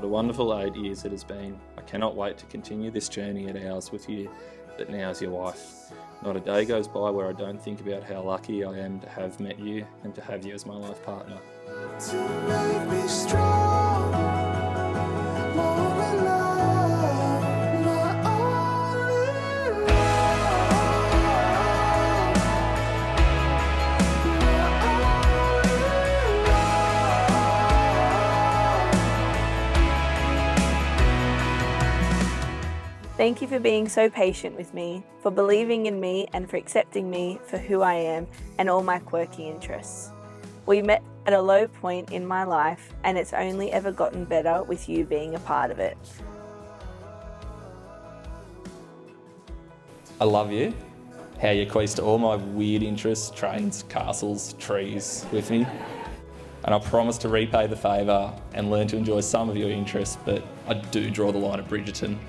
What a wonderful 8 years it has been. I cannot wait to continue this journey at ours with you, that now's your wife. Not a day goes by where I don't think about how lucky I am to have met you and to have you as my life partner. To make me strong, more than love, my only Thank you for being so patient with me, for believing in me and for accepting me for who I am and all my quirky interests. We met at a low point in my life and it's only ever gotten better with you being a part of it. I love you. How you equate to all my weird interests, trains, castles, trees with me. And I promise to repay the favour and learn to enjoy some of your interests, but I do draw the line at Bridgerton.